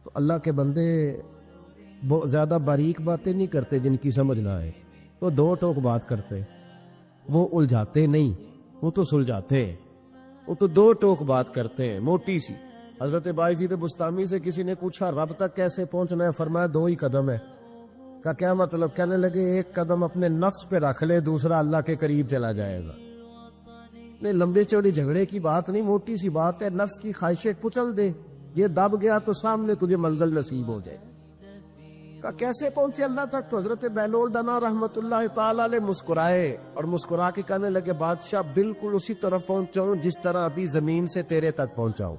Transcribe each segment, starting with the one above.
تو اللہ کے بندے بہت زیادہ باریک باتیں نہیں کرتے جن کی سمجھ نہ آئے، تو دو ٹوک بات کرتے، وہ الجھاتے نہیں، وہ تو سلجھاتے ہیں، وہ تو دو ٹوک بات کرتے ہیں موٹی سی۔ حضرت باعزید بستامی سے کسی نے پوچھا رب تک کیسے پہنچنا ہے، فرمایا 2 ہی قدم ہے۔ کا کیا مطلب؟ کہنے لگے ایک قدم اپنے نفس پہ رکھ لے، دوسرا اللہ کے قریب چلا جائے گا۔ نہیں، لمبے چوڑی جھگڑے کی بات نہیں، موٹی سی بات ہے، نفس کی خواہشیں کچل دے، یہ دب گیا تو سامنے تجھے منزل نصیب ہو جائے۔ کا کیسے پہنچے اللہ تک؟ تو حضرت بہلول دانا رحمت اللہ تعالی علیہ مسکرائے اور مسکرا کے کہنے لگے بادشاہ بالکل اسی طرف پہنچاؤں جس طرح ابھی زمین سے تیرے تک پہنچاؤں۔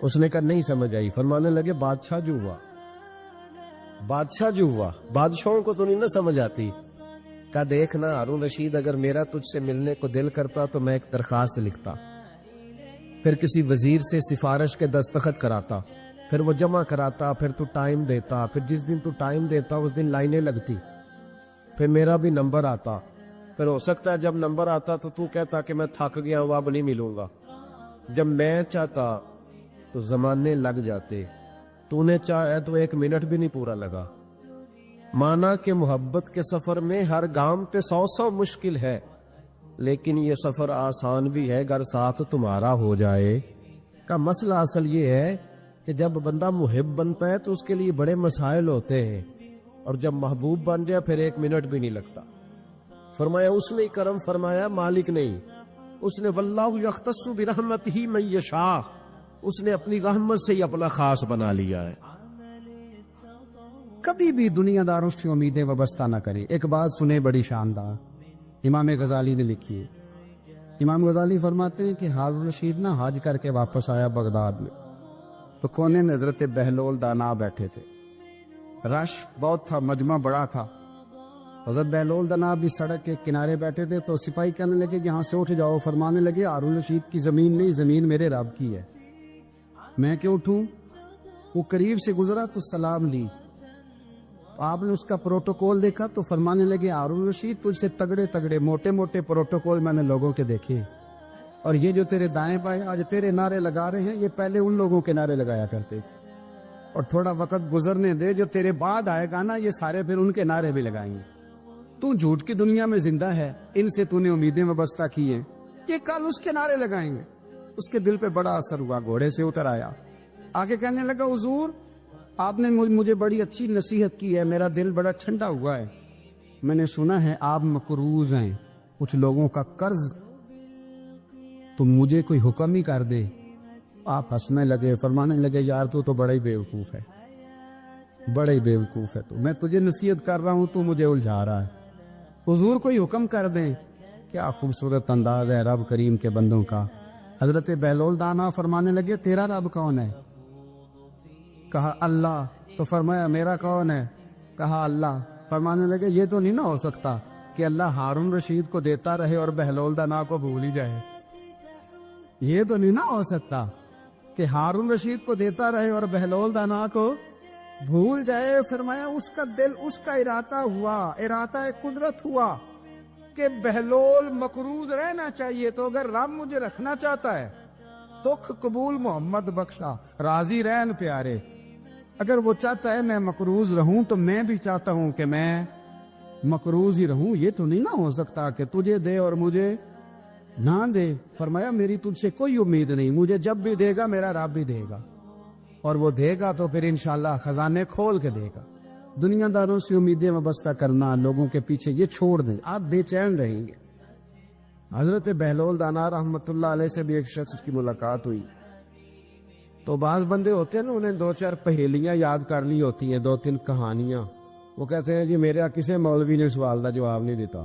اس نے کہا نہیں سمجھ آئی۔ فرمانے لگے بادشاہ جو ہوا، بادشاہ جو ہوا، بادشاہوں کو تو نہیں نہ سمجھ آتی۔ کہا دیکھنا ہارون رشید، اگر میرا تجھ سے ملنے کو دل کرتا تو میں ایک درخواست لکھتا، پھر کسی وزیر سے سفارش کے دستخط کراتا، پھر وہ جمع کراتا، پھر تو ٹائم دیتا، پھر جس دن تو ٹائم دیتا اس دن لائنیں لگتی، پھر میرا بھی نمبر آتا، پھر ہو سکتا ہے جب نمبر آتا تو کہتا کہ میں تھک گیا ہوں اب نہیں ملوں گا۔ جب میں چاہتا تو زمانے لگ جاتے، تو نے چاہے تو 1 منٹ بھی نہیں پورا لگا۔ مانا کہ محبت کے سفر میں ہر گام پہ 100 مشکل ہے، لیکن یہ سفر آسان بھی ہے اگر ساتھ تمہارا ہو جائے۔ کا مسئلہ اصل یہ ہے کہ جب بندہ محب بنتا ہے تو اس کے لیے بڑے مسائل ہوتے ہیں، اور جب محبوب بن جائے پھر 1 منٹ بھی نہیں لگتا۔ فرمایا اس نے کرم فرمایا، مالک نہیں، اس نے واللہ یختص برحمتہ من یشاء، اس نے اپنی رحمت سے ہی اپنا خاص بنا لیا ہے۔ کبھی بھی دنیا داروں سے امیدیں وابستہ نہ کریں۔ ایک بات سنیں بڑی شاندار، امام غزالی نے لکھی ہے۔ امام غزالی فرماتے ہیں کہ ہارون رشید نہ حج کر کے واپس آیا بغداد میں، تو کونے میں حضرت بہلول دانا بیٹھے تھے، رش بہت تھا، مجمع بڑا تھا۔ حضرت بہلول دانا بھی سڑک کے کنارے بیٹھے تھے، تو سپاہی کہنے لگے یہاں سے اٹھ جاؤ۔ فرمانے لگے ہارون رشید کی زمین نہیں، زمین میرے رب کی ہے، میں کیوں اٹھوں؟ وہ قریب سے گزرا تو سلام لی، تو آپ نے اس کا پروٹوکول دیکھا تو فرمانے لگے ہارون رشید تجھ سے تگڑے تگڑے موٹے موٹے پروٹوکول میں نے لوگوں کے دیکھے، اور یہ جو تیرے دائیں بائیں آج تیرے نعرے لگا رہے ہیں یہ پہلے ان لوگوں کے نعرے لگایا کرتے تھے، اور تھوڑا وقت گزرنے دے، جو تیرے بعد آئے گا نا یہ سارے پھر ان کے نعرے بھی لگائیں گے۔ تو جھوٹ کی دنیا میں زندہ ہے، ان سے تو نے امیدیں وابستہ کی ہیں، یہ کل اس کے نعرے لگائیں گے۔ اس کے دل پہ بڑا اثر ہوا، گھوڑے سے اتر آیا، آگے کہنے لگا حضور آپ نے مجھے بڑی اچھی نصیحت کی ہے، میرا دل بڑا ٹھنڈا ہوا ہے، میں نے سنا ہے آپ مقروض ہیں کچھ لوگوں کا قرض، تو مجھے کوئی حکم ہی کر دے۔ آپ ہنسنے لگے، فرمانے لگے یار تو بڑا ہی بیوقوف ہے، بڑا ہی بیوقوف ہے، تو میں تجھے نصیحت کر رہا ہوں تو مجھے الجھا رہا ہے، حضور کوئی حکم کر دیں۔ کیا خوبصورت انداز ہے رب کریم کے بندوں کا۔ حضرت بہلول دانا فرمانے لگے تیرا رب کون ہے؟ کہا اللہ۔ تو فرمایا میرا کون ہے؟ کہا اللہ۔ فرمانے لگے یہ تو نہیں نہ ہو سکتا کہ اللہ ہارون رشید کو دیتا رہے اور بہلول دانا کو بھول ہی جائے، یہ تو نہیں نہ ہو سکتا کہ ہارون رشید کو دیتا رہے اور بہلول دانا کو بھول جائے۔ فرمایا اس کا دل، اس کا ارادہ ہوا، ارادہ قدرت ہوا کہ بہلول مقروض رہنا چاہیے، تو اگر رب مجھے رکھنا چاہتا ہے دکھ قبول محمد بخشا، راضی رہن پیارے، اگر وہ چاہتا ہے میں مقروض رہوں تو میں بھی چاہتا ہوں کہ میں مقروض ہی رہوں، یہ تو نہیں نہ ہو سکتا کہ تجھے دے اور مجھے نہ دے۔ فرمایا میری تجھ سے کوئی امید نہیں، مجھے جب بھی دے گا میرا رب بھی دے گا، اور وہ دے گا تو پھر انشاءاللہ خزانے کھول کے دے گا۔ دنیا داروں سے امیدیں وابستہ کرنا، لوگوں کے پیچھے، یہ چھوڑ دیں، آپ بے چین رہیں گے۔ حضرت بہلول دانا رحمت اللہ علیہ سے بھی ایک شخص کی ملاقات ہوئی، تو بعض بندے ہوتے ہیں نا انہیں 2-4 پہیلیاں یاد کر لی ہوتی ہیں، 2-3 کہانیاں، وہ کہتے ہیں جی میرے کسی مولوی نے سوال دا جواب نہیں دیتا،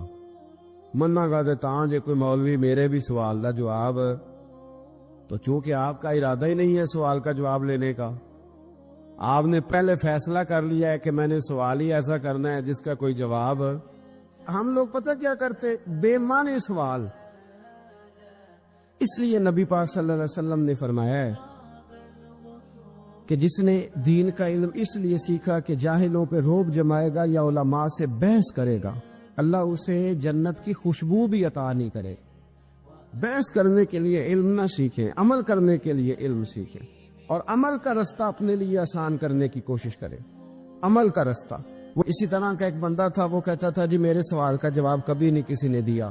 منا گا دیتا ہاں جی کوئی مولوی میرے بھی سوال دا جواب، تو چونکہ آپ کا ارادہ ہی نہیں ہے سوال کا جواب لینے کا، آپ نے پہلے فیصلہ کر لیا ہے کہ میں نے سوال ہی ایسا کرنا ہے جس کا کوئی جواب، ہم لوگ پتہ کیا کرتے، بے معنی سوال۔ اس لیے نبی پاک صلی اللہ علیہ وسلم نے فرمایا ہے کہ جس نے دین کا علم اس لیے سیکھا کہ جاہلوں پہ روب جمائے گا یا علماء سے بحث کرے گا، اللہ اسے جنت کی خوشبو بھی عطا نہیں کرے۔ بحث کرنے کے لیے علم نہ سیکھیں، عمل کرنے کے لیے علم سیکھیں۔ اور عمل کا رستہ اپنے لیے آسان کرنے کی کوشش کرے. عمل کا رستہ. وہ اسی طرح کا ایک بندہ تھا, وہ کہتا تھا جی میرے سوال کا جواب کبھی نہیں کسی نے دیا.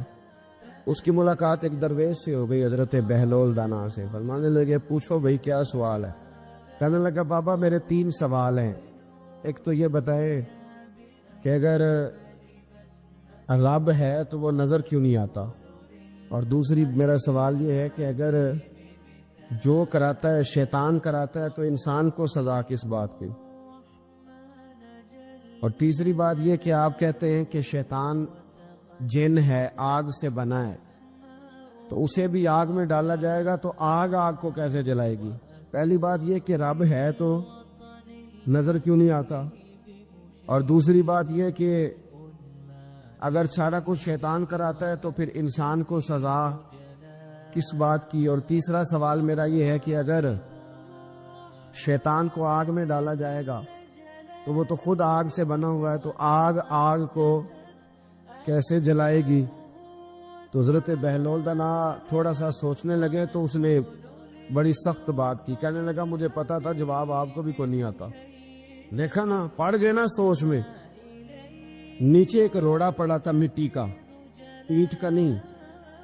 اس کی ملاقات ایک درویش سے ہو گئی, حضرت بہلول دانا سے. فرمانے لگے پوچھو بھائی کیا سوال ہے؟ کہنے لگا بابا میرے 3 سوال ہیں. ایک تو یہ بتائے کہ اگر رب ہے تو وہ نظر کیوں نہیں آتا, اور دوسری میرا سوال یہ ہے کہ اگر جو کراتا ہے شیطان کراتا ہے تو انسان کو سزا کس بات کی, اور تیسری بات یہ کہ آپ کہتے ہیں کہ شیطان جن ہے, آگ سے بنا ہے, تو اسے بھی آگ میں ڈالا جائے گا تو آگ کو کیسے جلائے گی؟ پہلی بات یہ کہ رب ہے تو نظر کیوں نہیں آتا, اور دوسری بات یہ کہ اگر سارا کچھ شیطان کراتا ہے تو پھر انسان کو سزا کس بات کی؟ اور تیسرا سوال میرا یہ ہے کہ اگر شیطان کو آگ میں ڈالا جائے گا تو وہ تو خود آگ سے بنا ہوا ہے, تو آگ کو کیسے جلائے گی؟ تو حضرت بہلول دانا تھوڑا سا سوچنے لگے تو اس نے بڑی سخت بات کی. کہنے لگا مجھے پتا تھا جواب آپ کو بھی کوئی نہیں آتا. دیکھا نا, پڑ گئے نا سوچ میں. نیچے ایک روڑا پڑا تھا مٹی کا, اینٹ کا نہیں.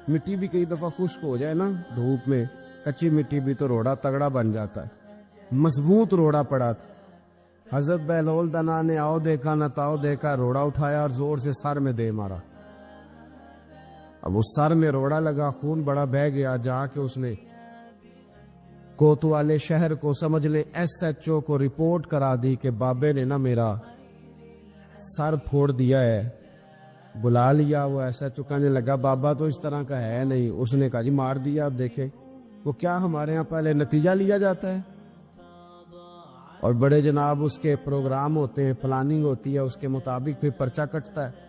مٹی بھی کئی دفعہ خشک ہو جائے نا دھوپ میں, کچی مٹی بھی تو روڑا تگڑا بن جاتا ہے. مضبوط روڑا پڑا تھا. حضرت بہلول دانا نے آؤ دیکھا نہ تاؤ دیکھا, روڑا اٹھایا اور زور سے سر میں دے مارا. اب اس سر میں روڑا لگا, خون بڑا بہہ گیا. جا کے اس نے کوتوالے شہر کو, سمجھ لیں SHO کو رپورٹ کرا دی کہ بابے نے نا میرا سر پھوڑ دیا ہے. بلا لیا. وہ SHO کہنے لگا بابا تو اس طرح کا ہے نہیں. اس نے کہا جی مار دیا. اب دیکھیں وہ کیا ہمارے ہاں پہلے نتیجہ لیا جاتا ہے, اور بڑے جناب اس کے پروگرام ہوتے ہیں, پلاننگ ہوتی ہے, اس کے مطابق پھر پرچہ کٹتا ہے.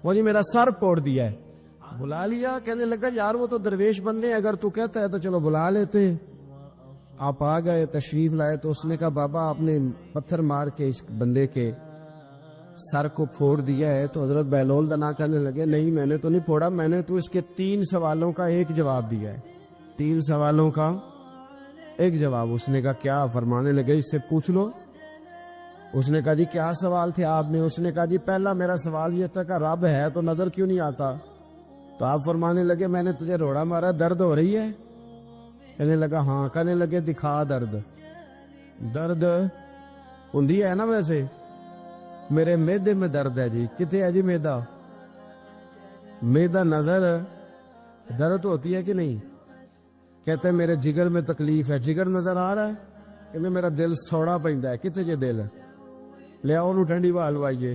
وہ جی میرا سر پھوڑ دیا ہے. بلا لیا. کہنے لگا یار وہ تو درویش بندے, اگر تو کہتا ہے تو چلو بلا لیتے. آپ آ گئے, تشریف لائے. تو اس نے کہا بابا آپ نے پتھر مار کے اس بندے کے سر کو پھوڑ دیا ہے. تو حضرت بہلول دانا کہنے لگے نہیں میں نے تو نہیں پھوڑا, میں نے تو اس کے 3 سوالوں کا ایک جواب دیا ہے. 3 سوالوں کا ایک جواب. اس نے کہا کیا؟ فرمانے لگے اس سے پوچھ لو. اس نے کہا جی کیا سوال تھے آپ نے؟ اس نے کہا جی پہلا میرا سوال یہ تھا کہ رب ہے تو نظر کیوں نہیں آتا؟ تو آپ فرمانے لگے میں نے تجھے روڑا مارا, درد ہو رہی ہے؟ کہنے لگا ہاں. کہنے لگے دکھا درد. درد ہوندی ہے نا ویسے, میرے میدے میں درد ہے جی. کتے ہے جی میدا؟ میدا نظر درد ہوتی ہے کہ نہیں؟ کہتے ہیں میرے جگر میں تکلیف ہے. جگر نظر آ رہا ہے؟ کہتے میرا دل سوڑا پیندا ہے. کتے جے دل لے آؤ نو ٹھنڈی بال وائیے.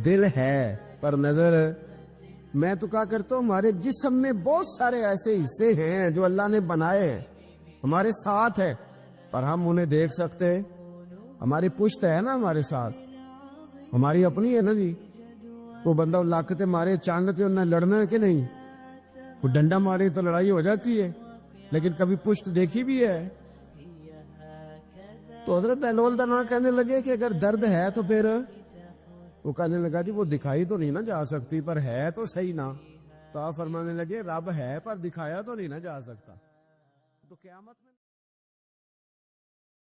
دل ہے پر نظر. میں تو کہا کرتا ہوں ہمارے جسم میں بہت سارے ایسے حصے ہیں جو اللہ نے بنائے ہیں, ہمارے ساتھ ہے, پر ہم انہیں دیکھ سکتے ہیں. ہماری پشت ہے نا ہمارے ساتھ, ہماری اپنی ہے نا جی. وہ بندہ لاکتے مارے چاندتے انہیں لڑنا ہے کہ نہیں؟ وہ ڈنڈا مارے تو لڑائی ہو جاتی ہے, لیکن کبھی پشت دیکھی بھی ہے. تو حضرت بہلول دانا کہنے لگے کہ اگر درد ہے تو پھر, وہ کہنے لگا جی وہ دکھائی تو نہیں نہ جا سکتی پر ہے تو صحیح نا. تو آپ فرمانے لگے رب ہے پر دکھایا تو نہیں نہ جا سکتا. تو قیامت میں